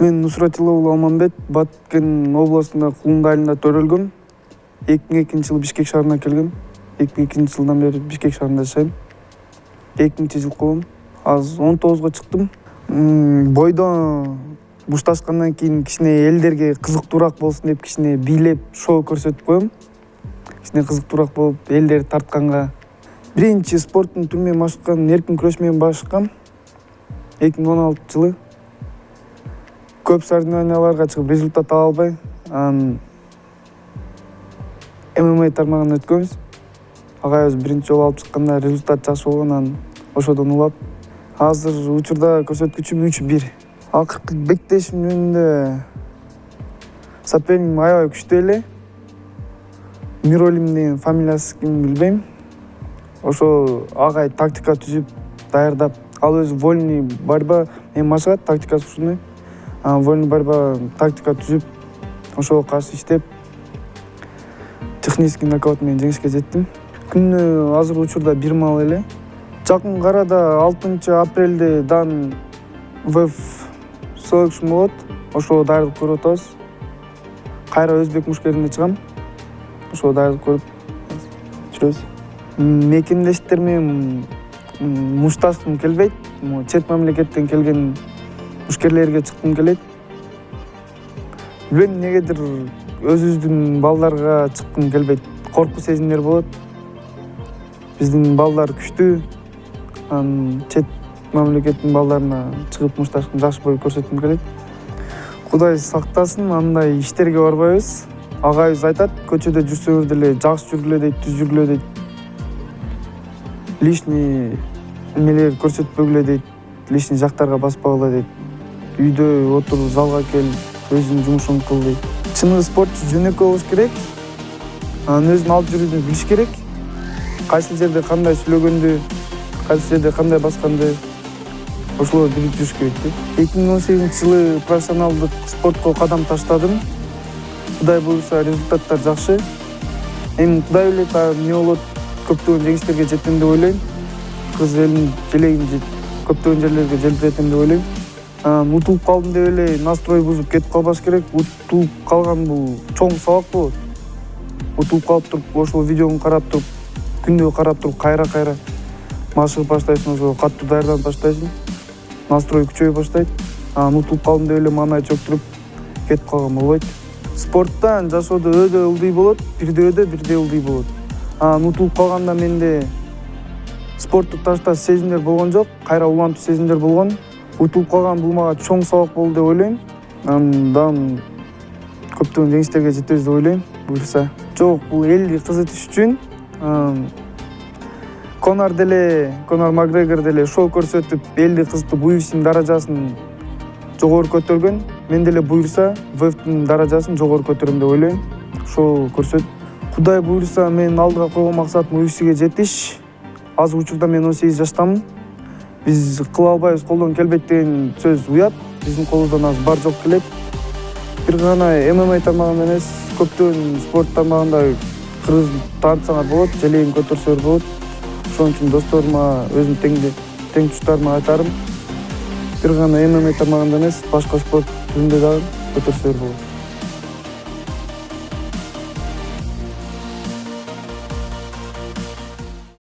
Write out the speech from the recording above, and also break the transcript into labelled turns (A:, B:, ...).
A: Мен Нусратиловул Алмамбет, Баткен областында Кулунда айылында төрөлгөм. 2002 жылы Бишкек шаарына келгем. 2002 жылдан бери Бишкек шаарында жашайм. 2000 жыл колум. Азыр 19го чыктым. Бойдо бушташкандан кийин кичине элдерге кызыктуураак болсун деп кичине бийлеп шоу көрсөтүп коем. Кичине кызыктуураак болуп, элдерди тартканга. Биринчи спорттун түрү менен башкан эркин күрөш менен башкам. 2016 жылы. Көп соревнованияларга чыгып результат ала албай, ММА тармагына өткөнбүз. Агайыбыз биринчи жолу алып чыкканда результат жакшы болгон, ошодон улап. Азыр учурда көрсөткүчүм 3-1. Акыркы бектешим жөнүндө сопернигим аябай күчтүү эле. Миролим деген фамилиясы ким билбейм. Ошо агай тактика түзүп, даярдап, ал өзү вольный борьба менен машыгат, тактикасы ушундай. Вольный борьба тактика түзүп, ошого каршы иштеп, технический нокаут менен жеңишке жеттим. Күнү азыр учурда 1 мал эле. Жакын арада 6 апрелде дан ВФ селекшн болот. Ошого даярдык көрүп атабыз. Кайра өзбек мушкерине чыгам. Ошого даярдык көрүп жүрөбүз. Мекендештер менен мушташкым келбейт. Чет мамлекеттен келген мушкерлерге чыккым келет. Билбейм, эмнегедир өзүбүздүн балдарга чыккым келбейт. Коркуу сезимдер болот. Биздин балдар күчтүү. Чет мамлекеттин балдарына чыгып мушташкым, жакшы бой көрсөткүм келет. Кудай сактасын, андай иштерге барбайбыз. Агайыбыз айтат, көчөдө жүрсөңөр деле жакшы жүргүлө дейт, түз жүргүлө дейт. Лишний эмелер көрсөтпөгүлө дейт, лишний жактарга баспагыла дейт. Үйдө отур, залга кел, өзүңдүн жумушуңду кыл дейт. Чыныгы спортчу жөнөкөй болуш керек. Өзүн алып жүрүүнү билиш керек. Кайсы жерде кандай сүйлөгөндү, кайсы жерде кандай басканды ошолорду билип жүрүш керек дейт. 2018 жылы профессионалдык спортко кадам таштадым. Кудай буйруса результаттар жакшы. Эми Кудай билет, эмне болот, көптөгөн жеңиштерге жетем деп ойлойм. Кыз элдин желегин көптөгөн жерлерге желбиретем деп ойлойм. Утулуп калдым деп эле настрой бузуп кетип калбаш керек. Утулуп калган бул чоң сабак болот. Утулуп калып туруп, ошол видеону карап туруп, күндө карап туруп, кайра машыгып баштайсың, ошо катуу даярданып баштайсың. Настрой күчөй баштайт. Утулуп калдым деп эле маанай чөктүрүп кетип калган болбойт. Спорттан жашоодо өйдө ылдый болот, бирде өйдө, бирде ылдый болот. Утулуп калганда менде спортту ташташ сезимдер болгон жок, кайра улантуу сезимдер болгон. Утулуп калган бул мага чоң сабак болду деп ойлойм. Дан көптөгөн жеңиштерге жетебиз деп ойлойм, буйруса. Жок, бул элди кызытыш үчүн Конор Макгрегор деле шоу көрсөтүп, элди кызытып, UFC даражасын жогору көтөргөн. Мен деле буйруса, ВФТын даражасын жогору көтөрөм деп ойлойм. Шоу көрсөт. Кудай буйруса, мен алдыга койгон максатым UFCге жетиш. Азыр учурда мен 18 жаштамын. Биз кыла албайбыз, колдон келбейт деген сөз уят. Биздин колубуздан азыр бар жок келет. Бир гана ММА тармагында эмес, көптөгөн спорт тармагында кыргыз таанытсаңар болот, желегин көтөрсөөр болот. Ошон үчүн досторума, өзүм тең туштарыма айтарым, бир гана ММА тармагында эмес, башка спорт түрүндө дагы көтөрсөөр болот.